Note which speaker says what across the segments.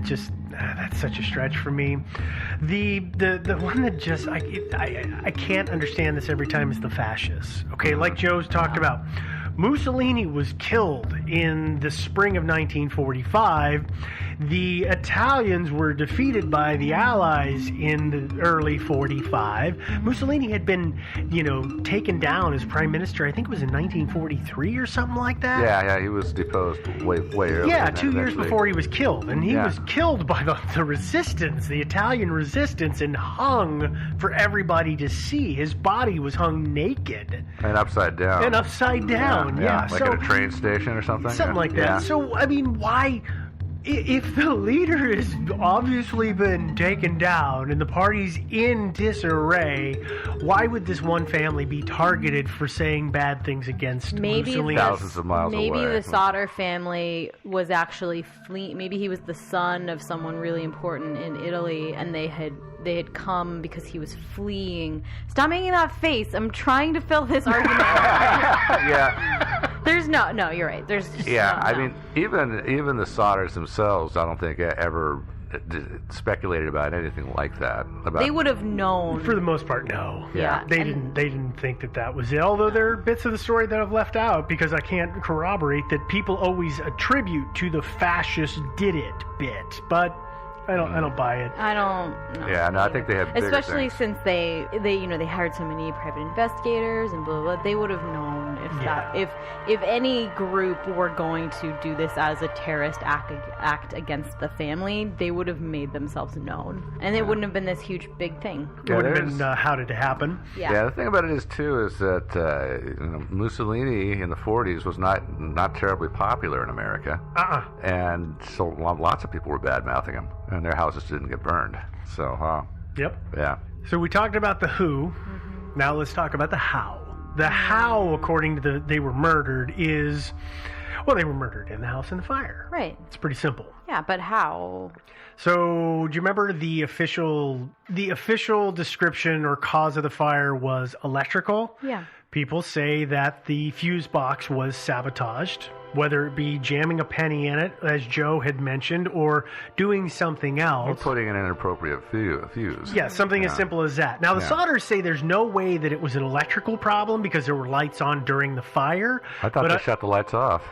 Speaker 1: just that's such a stretch for me. The one that just I can't understand this every time is the fascists. Okay, like Joe's talked about. Mussolini was killed in the spring of 1945. The Italians were defeated by the Allies in the early 45. Mussolini had been, taken down as prime minister. I think it was in 1943 or something like that.
Speaker 2: Yeah, he was deposed way earlier.
Speaker 1: Yeah, 2 years before he was killed. And he was killed by the resistance, the Italian resistance, and hung for everybody to see. His body was hung naked.
Speaker 2: And upside down.
Speaker 1: Yeah.
Speaker 2: Like at a train station or something?
Speaker 1: Something like that.
Speaker 2: Yeah.
Speaker 1: So, I mean, why... If the leader has obviously been taken down and the party's in disarray, why would this one family be targeted for saying bad things against Mussolini?
Speaker 2: Thousands of miles away.
Speaker 3: Maybe the Sauter family was actually fleeing. Maybe he was the son of someone really important in Italy, and they had come because he was fleeing. Stop making that face. I'm trying to fill this argument.
Speaker 2: Yeah.
Speaker 3: There's no, you're right. There's just
Speaker 2: I mean, even the Sauters themselves, I don't think ever speculated about anything like that.
Speaker 3: They would have known.
Speaker 1: For the most part, no.
Speaker 3: Yeah.
Speaker 1: They didn't think that was it. Although there are bits of the story that I've left out because I can't corroborate that people always attribute to the fascist did it bit. But I don't buy it.
Speaker 3: I don't know.
Speaker 2: Yeah, no, I think they have bigger
Speaker 3: especially
Speaker 2: things.
Speaker 3: since they hired so many private investigators and blah blah blah. They would have known if any group were going to do this as a terrorist act against the family, they would have made themselves known, and it wouldn't have been this huge big thing.
Speaker 1: It would have been how did it happen?
Speaker 3: Yeah.
Speaker 2: The thing about it is that Mussolini in the 40s was not terribly popular in America. And so lots of people were bad mouthing him. And their houses didn't get burned. So,
Speaker 1: Yep.
Speaker 2: Yeah.
Speaker 1: So we talked about the who. Mm-hmm. Now let's talk about the how. The how, according to they were murdered, is... Well, they were murdered in the house in the fire.
Speaker 3: Right.
Speaker 1: It's pretty simple.
Speaker 3: Yeah, but how?
Speaker 1: So, do you remember the official description or cause of the fire was electrical?
Speaker 3: Yeah.
Speaker 1: People say that the fuse box was sabotaged, whether it be jamming a penny in it, as Joe had mentioned, or doing something else.
Speaker 2: Or putting in an inappropriate fuse.
Speaker 1: Yeah, something as simple as that. Now, the Sauters say there's no way that it was an electrical problem because there were lights on during the fire.
Speaker 2: I thought they shut the lights off.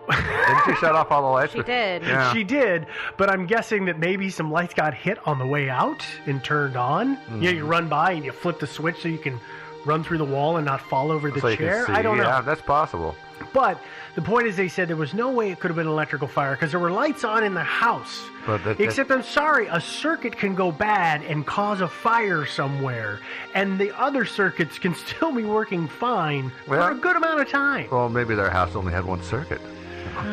Speaker 2: Didn't she shut off all the lights?
Speaker 3: She did.
Speaker 2: Yeah.
Speaker 1: She did, but I'm guessing that maybe some lights got hit on the way out and turned on. You run by and you flip the switch so you can run through the wall and not fall over the chair. I don't know.
Speaker 2: Yeah, that's possible.
Speaker 1: But the point is, they said there was no way it could have been an electrical fire because there were lights on in the house. Except, I'm sorry, a circuit can go bad and cause a fire somewhere, and the other circuits can still be working fine for a good amount of time.
Speaker 2: Well, maybe their house only had one circuit.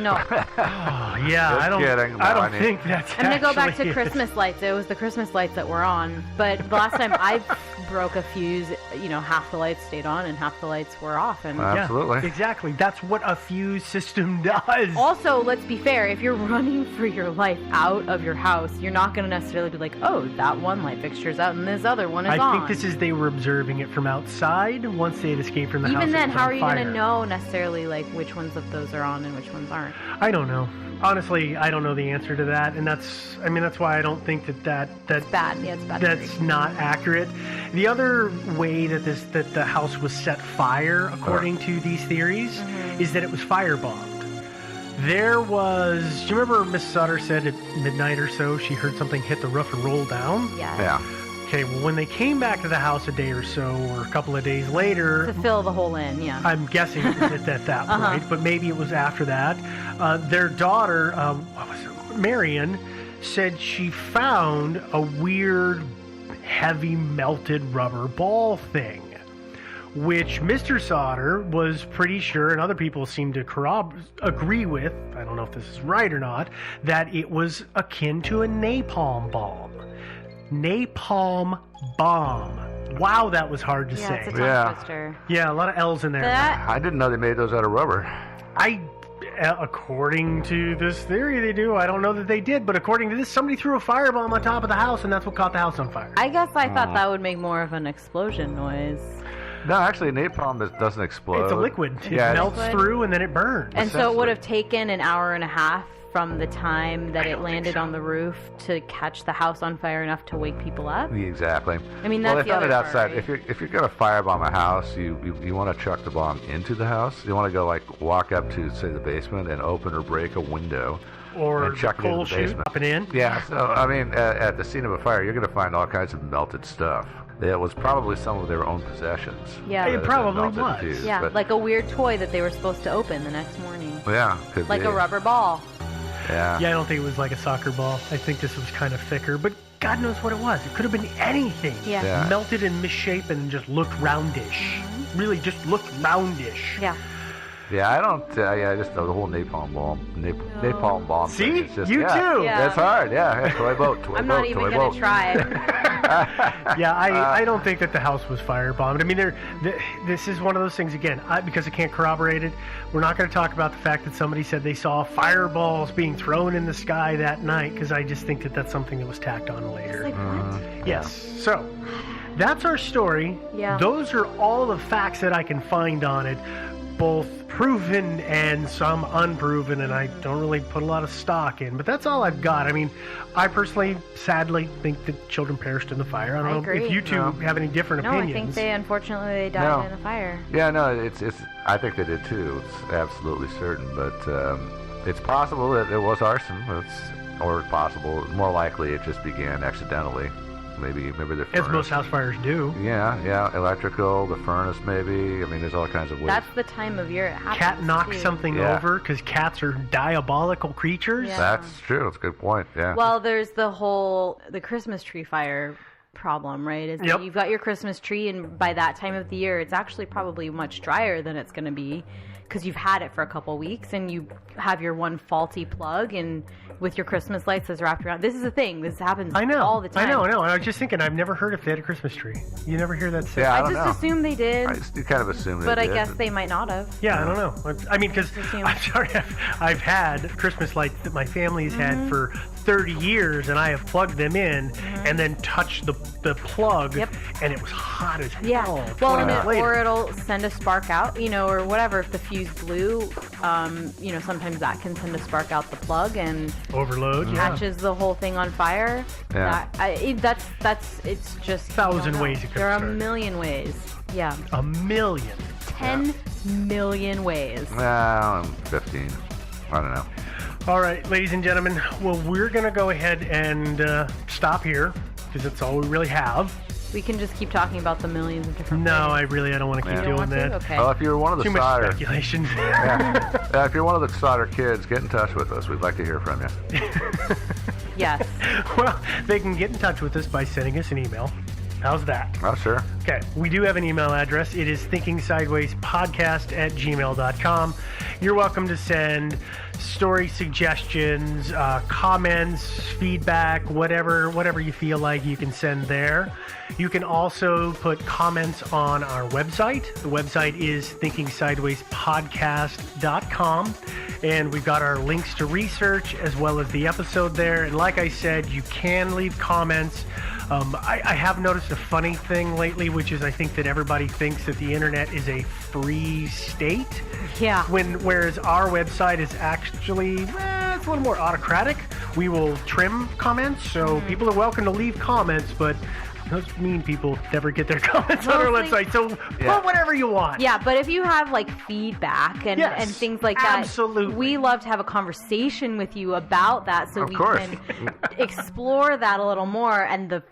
Speaker 3: No.
Speaker 1: I don't think that's
Speaker 3: I'm going to go back to Christmas lights. It was the Christmas lights that were on. But the last time I broke a fuse, half the lights stayed on and half the lights were off. And
Speaker 2: absolutely.
Speaker 1: Yeah, exactly. That's what a fuse system does.
Speaker 3: Also, let's be fair. If you're running for your life out of your house, you're not going to necessarily be like, oh, that one light fixture's out and this other one is on.
Speaker 1: I think this is they were observing it from outside once they had escaped from the house.
Speaker 3: Even then, how are you going to know necessarily like which ones of those are on and which ones aren't?
Speaker 1: I don't know. Honestly, I don't know the answer to that, and that's why I don't think that's
Speaker 3: bad. Yeah, it's bad.
Speaker 1: That's not accurate. The other way that the house was set fire, according to these theories, is that it was firebombed. There was. Do you remember Miss Sutter said at midnight or so she heard something hit the roof and roll down?
Speaker 3: Yeah.
Speaker 1: Okay, well, when they came back to the house a day or so, or a couple of days later...
Speaker 3: To fill the hole in, yeah.
Speaker 1: I'm guessing it was at that point, but maybe it was after that. Their daughter, Marion, said she found a weird, heavy, melted rubber ball thing, which Mr. Sauter was pretty sure, and other people seem to agree with, I don't know if this is right or not, that it was akin to a napalm bomb. Napalm bomb. Wow, that was hard to say.
Speaker 3: It's a tongue twister.
Speaker 1: Yeah, a lot of L's in there.
Speaker 2: I didn't know they made those out of rubber.
Speaker 1: According to this theory, they do. I don't know that they did, but according to this, somebody threw a firebomb on top of the house, and that's what caught the house on fire.
Speaker 3: I guess I thought that would make more of an explosion noise.
Speaker 2: No, actually, napalm doesn't explode.
Speaker 1: It's a liquid. It melts through, and then it burns.
Speaker 3: And so it would have taken an hour and a half from the time that it landed on the roof to catch the house on fire enough to wake people up?
Speaker 2: Exactly.
Speaker 3: I mean, that's
Speaker 2: they
Speaker 3: the
Speaker 2: found
Speaker 3: other
Speaker 2: it outside.
Speaker 3: part, right?
Speaker 2: If you're going to firebomb a house, you want to chuck the bomb into the house. You want to go walk up to, say, the basement and open or break a window.
Speaker 1: Or
Speaker 2: and chuck it
Speaker 1: coal
Speaker 2: into the
Speaker 1: chute
Speaker 2: basement.
Speaker 1: up and in.
Speaker 2: Yeah, so, I mean, at the scene of a fire, you're going to find all kinds of melted stuff. It was probably some of their own possessions.
Speaker 3: Yeah.
Speaker 1: It
Speaker 2: that had been
Speaker 1: probably
Speaker 2: melted
Speaker 1: was.
Speaker 2: and fused,
Speaker 3: Yeah,
Speaker 2: but-
Speaker 3: like a weird toy that they were supposed to open the next morning.
Speaker 2: Yeah, could
Speaker 3: Like
Speaker 2: be.
Speaker 3: a rubber ball.
Speaker 2: Yeah.
Speaker 1: Yeah, I don't think it was like a soccer ball. I think this was kind of thicker, but God knows what it was. It could have been anything.
Speaker 3: Yeah.
Speaker 2: Yeah.
Speaker 1: Melted and misshapen and just looked roundish. Really just looked roundish.
Speaker 3: Yeah.
Speaker 2: Yeah, I don't. I just know the whole napalm bomb. Napalm bomb.
Speaker 1: See?
Speaker 2: thing is just,
Speaker 1: You too.
Speaker 3: Yeah.
Speaker 2: It's hard. Yeah. Toy boat. Toy
Speaker 3: I'm
Speaker 2: boat.
Speaker 3: not even
Speaker 2: toy
Speaker 3: going
Speaker 2: boat.
Speaker 3: to try.
Speaker 1: Yeah, I don't think that the house was firebombed. I mean, this is one of those things, again, because I can't corroborate it, we're not going to talk about the fact that somebody said they saw fireballs being thrown in the sky that night, because I just think that that's something that was tacked on later.
Speaker 3: Like, what?
Speaker 1: Yes. So, that's our story.
Speaker 3: Yeah.
Speaker 1: Those are all the facts that I can find on it, both proven and some unproven, and I don't really put a lot of stock in, but that's all I've got. I mean, I personally, sadly, think that children perished in the fire. I don't know
Speaker 3: agree.
Speaker 1: if you two have any different
Speaker 3: No, I
Speaker 1: opinions.
Speaker 3: think unfortunately, they died in a fire.
Speaker 2: Yeah, no, it's. I think they did too. It's absolutely certain, but it's possible that it was arson. Or possible, more likely, it just began accidentally. Maybe the furnace.
Speaker 1: As most house fires do.
Speaker 2: Yeah, electrical, the furnace, maybe. I mean, there's all kinds of ways.
Speaker 3: That's the time of year it happens.
Speaker 1: Cat knocks
Speaker 3: too.
Speaker 1: something
Speaker 2: Yeah.
Speaker 1: over because cats are diabolical creatures.
Speaker 3: Yeah.
Speaker 2: That's true. That's a good point. Yeah.
Speaker 3: Well, there's the Christmas tree fire problem, right? Is that
Speaker 1: Yep.
Speaker 3: you've got your Christmas tree, and by that time of the year, it's actually probably much drier than it's going to be because you've had it for a couple weeks, and you have your one faulty plug, and with your Christmas lights that's wrapped around. This is a thing. This happens all the time.
Speaker 1: I know. And I was just thinking, I've never heard if they had a Christmas tree. You never hear that said.
Speaker 2: Yeah, I
Speaker 3: I
Speaker 2: don't
Speaker 3: just
Speaker 2: know.
Speaker 3: assumed they did,
Speaker 2: I just kind of assumed
Speaker 3: but
Speaker 2: they
Speaker 3: I
Speaker 2: did,
Speaker 3: guess they might not have.
Speaker 1: Yeah, I don't know. I mean, because
Speaker 3: assume.
Speaker 1: I'm sorry, I've had Christmas lights that my family has
Speaker 3: Mm-hmm.
Speaker 1: had for 30 years, and I have plugged them in and then touched the plug,
Speaker 3: Yep.
Speaker 1: and it was hot as
Speaker 3: Yeah.
Speaker 1: hell.
Speaker 3: Well,
Speaker 1: 20
Speaker 3: and
Speaker 1: minutes later.
Speaker 3: or it'll send a spark out, or whatever. If the fuse blew, sometimes that can send a spark out the plug and
Speaker 1: Overload. Yeah.
Speaker 3: catches the whole thing on fire.
Speaker 2: Yeah.
Speaker 3: It's just
Speaker 1: Thousand ways it could
Speaker 3: There are
Speaker 1: start.
Speaker 3: a million ways. Yeah,
Speaker 1: A million.
Speaker 3: 10 million ways.
Speaker 2: Well, 15. I don't know.
Speaker 1: All right, ladies and gentlemen. Well, we're going to go ahead and stop here because that's all we really have.
Speaker 3: We can just keep talking about the millions of different
Speaker 1: No,
Speaker 3: ways.
Speaker 1: I don't want to keep
Speaker 3: You
Speaker 1: doing
Speaker 3: don't want
Speaker 1: that.
Speaker 3: to? Okay.
Speaker 2: Well, if you're one of the
Speaker 1: Too much
Speaker 2: solder,
Speaker 1: speculation.
Speaker 2: if you're one of the solder kids, get in touch with us. We'd like to hear from you.
Speaker 3: Yes.
Speaker 1: Well, they can get in touch with us by sending us an email. How's that?
Speaker 2: Oh, sure.
Speaker 1: Okay, we do have an email address. It is thinkingsidewayspodcast@gmail.com. You're welcome to send story suggestions, comments, feedback, whatever you feel like you can send there. You can also put comments on our website. The website is thinkingsidewayspodcast.com, and we've got our links to research as well as the episode there. And like I said, you can leave comments. I have noticed a funny thing lately, which is I think that everybody thinks that the internet is a free state.
Speaker 3: Yeah.
Speaker 1: Whereas our website is actually, it's a little more autocratic. We will trim comments, so people are welcome to leave comments, but those mean people never get their comments on our
Speaker 3: Mostly-
Speaker 1: website, so put whatever you want.
Speaker 3: Yeah, but if you have like feedback and,
Speaker 1: Yes,
Speaker 3: and things like that,
Speaker 1: absolutely.
Speaker 3: we love to have a conversation with you about that, so
Speaker 2: Of
Speaker 3: we
Speaker 2: course.
Speaker 3: can explore that a little more. And the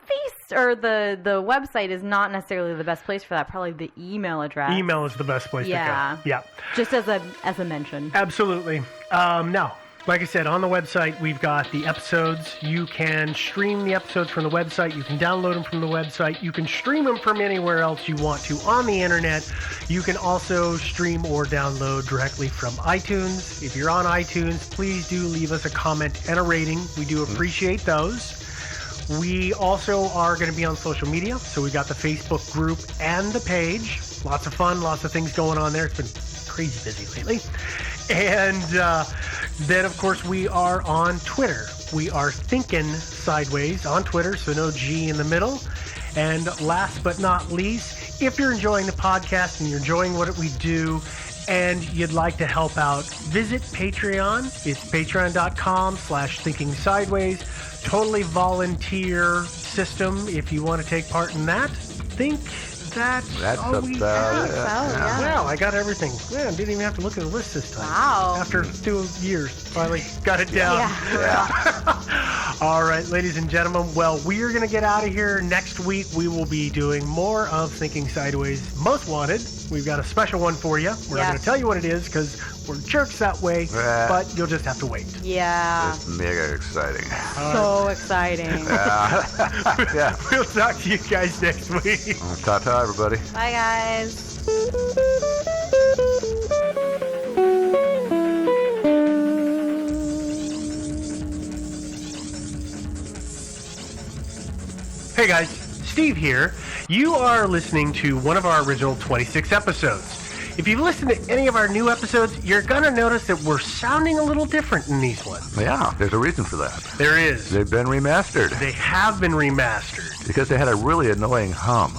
Speaker 3: the website is not necessarily the best place for that. Probably the email address.
Speaker 1: Email is the best place
Speaker 3: Yeah.
Speaker 1: to go. Yeah.
Speaker 3: Just as a mention.
Speaker 1: Absolutely. Now, like I said, on the website, we've got the episodes. You can stream the episodes from the website. You can download them from the website. You can stream them from anywhere else you want to on the internet. You can also stream or download directly from iTunes. If you're on iTunes, please do leave us a comment and a rating. We do appreciate those. We also are going to be on social media. So we got the Facebook group and the page. Lots of fun, lots of things going on there. It's been crazy busy lately. And then, of course, we are on Twitter. We are Thinkin' Sideways on Twitter, so no G in the middle. And last but not least, if you're enjoying the podcast and you're enjoying what we do and you'd like to help out, visit Patreon. It's patreon.com/thinking-sideways. Totally volunteer system if you want to take part in that. That's all we have.
Speaker 3: Yeah.
Speaker 1: Wow, I got everything. Man, didn't even have to look at the list this time.
Speaker 3: Wow.
Speaker 1: After 2 years, finally got it down.
Speaker 3: Yeah.
Speaker 1: All right, ladies and gentlemen. Well, we are going to get out of here. Next week, we will be doing more of Thinking Sideways Most Wanted. We've got a special one for you. We're not going to tell you what it is because we're jerks that way, but you'll just have to wait.
Speaker 3: Yeah.
Speaker 2: It's mega exciting.
Speaker 3: So exciting.
Speaker 2: Yeah.
Speaker 1: We'll talk to you guys next week.
Speaker 2: Ta-ta, everybody.
Speaker 3: Bye, guys.
Speaker 1: Hey guys, Steve here. You are listening to one of our original 26 episodes. If you've listened to any of our new episodes, you're going to notice that we're sounding a little different in these ones.
Speaker 2: Yeah, there's a reason for that.
Speaker 1: There is.
Speaker 2: They've been remastered.
Speaker 1: They have been remastered.
Speaker 2: Because they had a really annoying hum.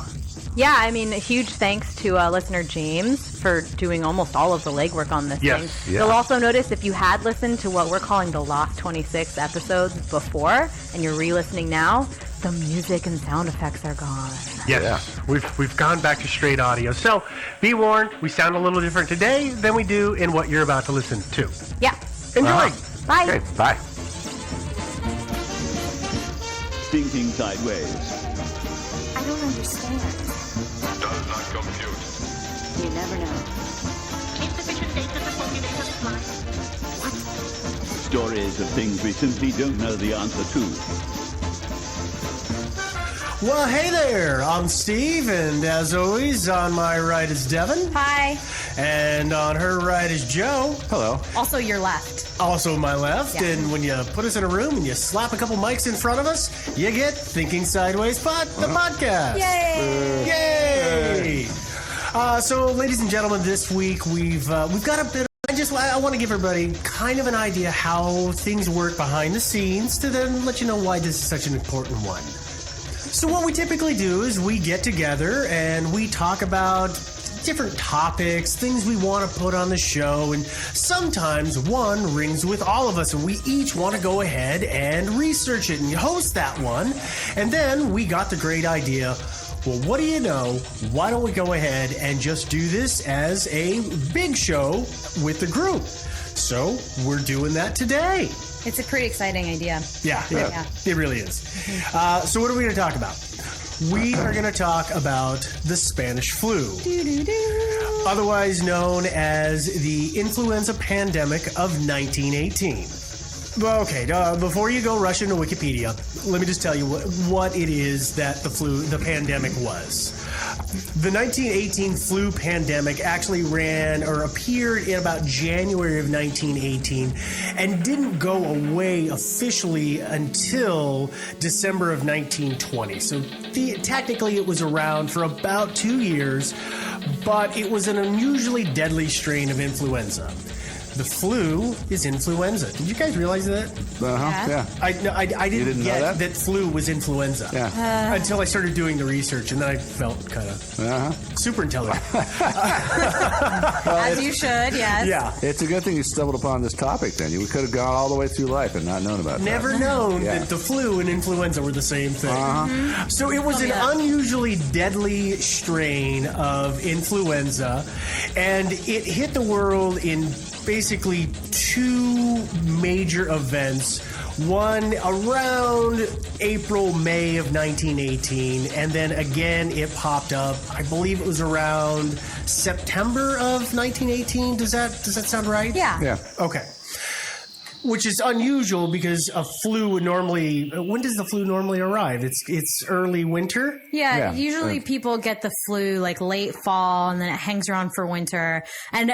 Speaker 3: Yeah, I mean, a huge thanks to listener James for doing almost all of the legwork on this thing.
Speaker 2: Yeah.
Speaker 3: You'll also notice if you had listened to what we're calling the Lost 26 episodes before, and you're re-listening now, the music and sound effects are gone.
Speaker 1: Yes,
Speaker 2: Yeah.
Speaker 1: we've gone back to straight audio. So be warned, we sound a little different today than we do in what you're about to listen to.
Speaker 3: Yeah.
Speaker 1: Enjoy.
Speaker 3: Bye.
Speaker 2: Okay, bye.
Speaker 4: Thinking Sideways.
Speaker 5: I don't understand.
Speaker 6: Does not compute.
Speaker 5: You never know.
Speaker 7: Insufficient data for formulated supply.
Speaker 4: Stories of things we simply don't know the answer to.
Speaker 8: Well, hey there, I'm Steve, and as always, on my right is Devin,
Speaker 9: Hi.
Speaker 8: and on her right is Joe,
Speaker 2: Hello.
Speaker 9: Also your left.
Speaker 8: also my left,
Speaker 9: Yeah.
Speaker 8: and when you put us in a room and you slap a couple mics in front of us, you get Thinking Sideways the podcast.
Speaker 9: Yay!
Speaker 8: Yay! So, ladies and gentlemen, this week we've got a bit. I want to give everybody kind of an idea how things work behind the scenes to then let you know why this is such an important one. So what we typically do is we get together and we talk about different topics, things we want to put on the show, and sometimes one rings with all of us and we each want to go ahead and research it and host that one. And then we got the great idea, well, what do you know? Why don't we go ahead and just do this as a big show with the group? So we're doing that today.
Speaker 9: It's a pretty exciting idea.
Speaker 8: Yeah, it really is. So what are we going to talk about? We are going to talk about the Spanish flu, otherwise known as the influenza pandemic of 1918. Okay, before you go rush into Wikipedia, let me just tell you what it is that the pandemic was. The 1918 flu pandemic actually appeared in about January of 1918 and didn't go away officially until December of 1920. So technically it was around for about 2 years, but it was an unusually deadly strain of influenza. The flu is influenza. Did you guys realize that?
Speaker 2: Yeah.
Speaker 8: I didn't
Speaker 2: know
Speaker 8: get
Speaker 2: that?
Speaker 8: flu was influenza until I started doing the research, and then I felt kind of super intelligent.
Speaker 9: As you should, yes.
Speaker 8: Yeah.
Speaker 2: It's a good thing you stumbled upon this topic then. You could have gone all the way through life and not known about
Speaker 8: Never
Speaker 2: that.
Speaker 8: known
Speaker 2: Yeah.
Speaker 8: that the flu and influenza were the same thing. So it was an unusually deadly strain of influenza, and it hit the world in basically two major events. One around April, May of 1918, and then again it popped up. I believe it was around September of 1918. Does that sound right?
Speaker 9: Yeah.
Speaker 2: Yeah.
Speaker 8: Okay. Which is unusual because a flu would normally. When does the flu normally arrive? It's early winter.
Speaker 9: Yeah, usually people get the flu like late fall and then it hangs around for winter. And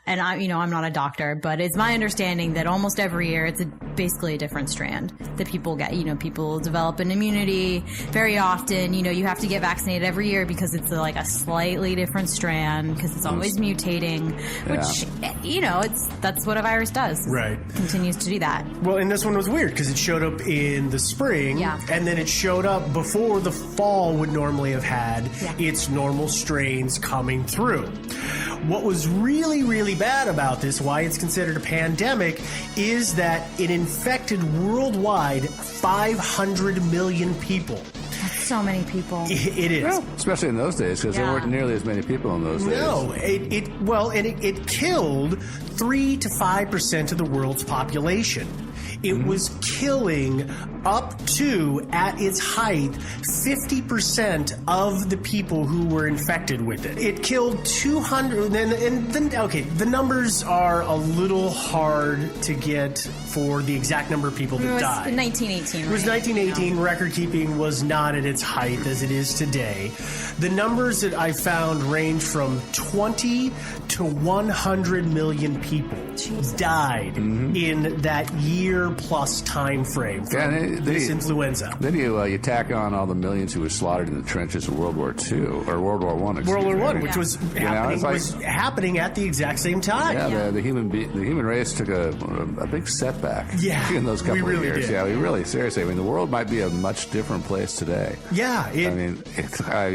Speaker 9: I'm not a doctor, but it's my understanding that almost every year it's basically a different strand that people get. People develop an immunity very often. You have to get vaccinated every year because it's like a slightly different strand because it's always mutating, which, that's what a virus virus does.
Speaker 8: Right.
Speaker 9: Continues to do that.
Speaker 8: Well, and this one was weird because it showed up in the spring, and then it showed up before the fall would normally have had its normal strains coming through. What was really, really bad about this, why it's considered a pandemic, is that it infected worldwide 500 million people.
Speaker 9: That's so many people.
Speaker 8: It is.
Speaker 2: Well, especially in those days, because there weren't nearly as many people in those days.
Speaker 8: No, it killed 3 to 5% of the world's population. It was killing up to, at its height, 50% of the people who were infected with it. It killed 200, and then, okay, the numbers are a little hard to get for the exact number of people that died.
Speaker 9: It was 1918, right?
Speaker 8: It was 1918. Record keeping was not at its height as it is today. The numbers that I found range from 20 to 100 million people died in that year-plus time frame from this influenza.
Speaker 2: Then you tack on all the millions who were slaughtered in the trenches of World War II, or World War I,
Speaker 8: World War I, which was happening at the exact same time.
Speaker 2: Yeah, the human race took a big setback in those couple of years.
Speaker 8: Did.
Speaker 2: Yeah, we really, seriously, I mean, the world might be a much different place today.
Speaker 8: Yeah.
Speaker 2: I mean,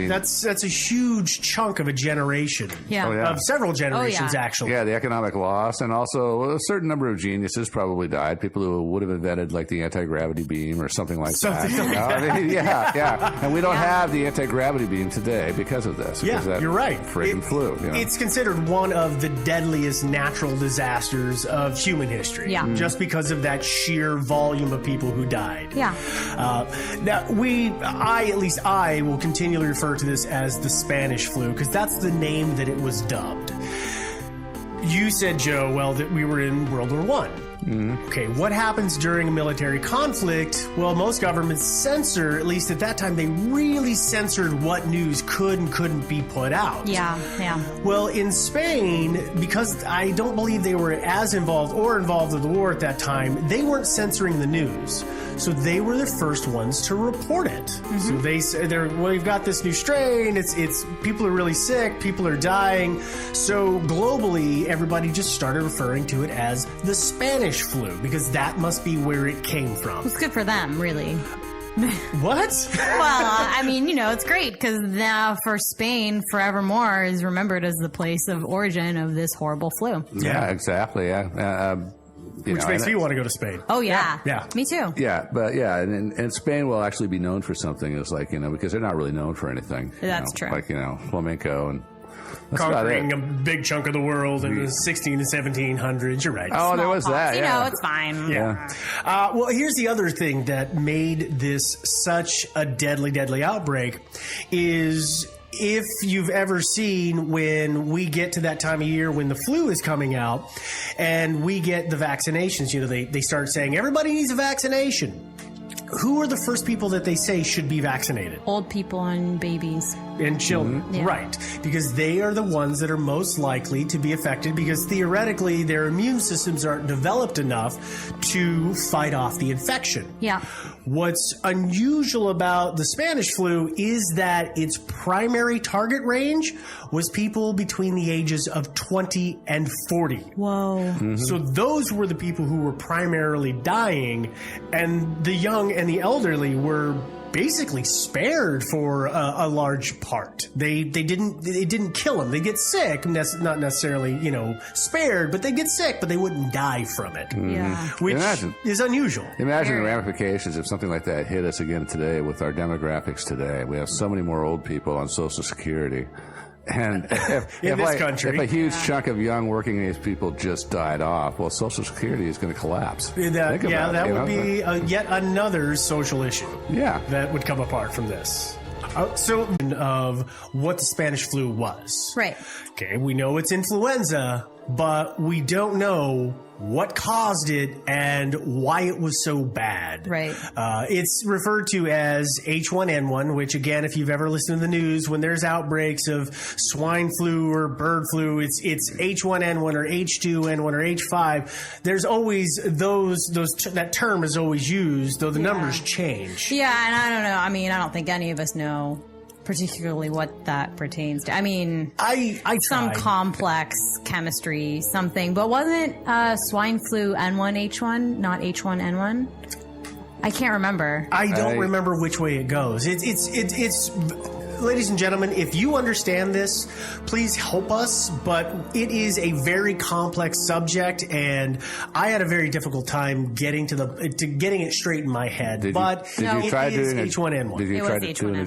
Speaker 8: that's a huge chunk of a generation.
Speaker 9: Yeah.
Speaker 8: Of several generations, actually.
Speaker 2: Yeah, the economic loss, and also a certain number of geniuses probably died. People who would have invented like the anti-gravity beam or something like that. And we don't have the anti-gravity beam today because of this.
Speaker 8: Yeah, you're right.
Speaker 2: Friggin' flu. You know?
Speaker 8: It's considered one of the deadliest natural disasters of human history.
Speaker 9: Yeah.
Speaker 8: Just because of that sheer volume of people who died.
Speaker 9: Yeah.
Speaker 8: Now, I will continually refer to this as the Spanish flu because that's the name that it was dubbed. You said, Joe, well, that we were in World War I. Okay, what happens during a military conflict? Well, most governments censor, at least at that time, they really censored what news could and couldn't be put out.
Speaker 9: Yeah.
Speaker 8: Well, in Spain, because I don't believe they were as involved in the war at that time, they weren't censoring the news. So they were the first ones to report it. So they said, we've got this new strain, it's people are really sick, people are dying. So globally, everybody just started referring to it as the Spanish flu because that must be where it came from.
Speaker 9: It's good for them, really.
Speaker 8: What?
Speaker 9: Well, I mean, it's great because now for Spain, forevermore is remembered as the place of origin of this horrible flu.
Speaker 2: Yeah, exactly. Yeah.
Speaker 8: Which makes me want to go to Spain.
Speaker 9: Oh, yeah.
Speaker 8: Yeah.
Speaker 9: Me too.
Speaker 2: Yeah, but and Spain will actually be known for something. It's like, because they're not really known for anything.
Speaker 9: That's true.
Speaker 2: Like, flamenco and
Speaker 8: conquering a big chunk of the world in the 16 and 1700s. You're right.
Speaker 2: Oh, there was that. Yeah.
Speaker 9: It's fine.
Speaker 8: Yeah. Well, here's the other thing that made this such a deadly outbreak is if you've ever seen when we get to that time of year when the flu is coming out and we get the vaccinations, they start saying everybody needs a vaccination. Who are the first people that they say should be vaccinated?
Speaker 9: Old people and babies.
Speaker 8: And children, right. Because they are the ones that are most likely to be affected because theoretically their immune systems aren't developed enough to fight off the infection.
Speaker 9: Yeah.
Speaker 8: What's unusual about the Spanish flu is that its primary target range was people between the ages of 20 and 40.
Speaker 9: Whoa.
Speaker 8: So those were the people who were primarily dying, and the young and the elderly were basically spared for a large part. They didn't kill them. They get sick, not necessarily, spared, but they get sick, but they wouldn't die from it.
Speaker 9: Yeah.
Speaker 8: Which is unusual.
Speaker 2: Imagine the ramifications if something like that hit us again today with our demographics today. We have so many more old people on Social Security. And if a huge chunk of young working age people just died off, well, Social Security is going to collapse.
Speaker 8: That would be yet another social issue.
Speaker 2: Yeah,
Speaker 8: that would come apart from this. So, of what the Spanish flu was.
Speaker 9: Right.
Speaker 8: Okay, we know it's influenza, but we don't know what caused it and why it was so bad.
Speaker 9: Right.
Speaker 8: It's referred to as H1N1, which, again, if you've ever listened to the news, when there's outbreaks of swine flu or bird flu, it's H1N1 or H2N1 or H5. There's always that term is always used, though the numbers change.
Speaker 9: Yeah, and I don't know. I mean, I don't think any of us know particularly what that pertains to. I mean,
Speaker 8: I
Speaker 9: some
Speaker 8: tried.
Speaker 9: complex chemistry, something. But wasn't swine flu N1H1, not H1N1? I can't remember.
Speaker 8: I don't remember which way it goes. It's ladies and gentlemen, if you understand this, please help us. But it is a very complex subject, and I had a very difficult time getting to getting it straight in my head.
Speaker 2: Did you try doing
Speaker 8: H1N1.
Speaker 2: Did you
Speaker 9: It
Speaker 2: try
Speaker 9: was
Speaker 2: to do
Speaker 9: H1N1.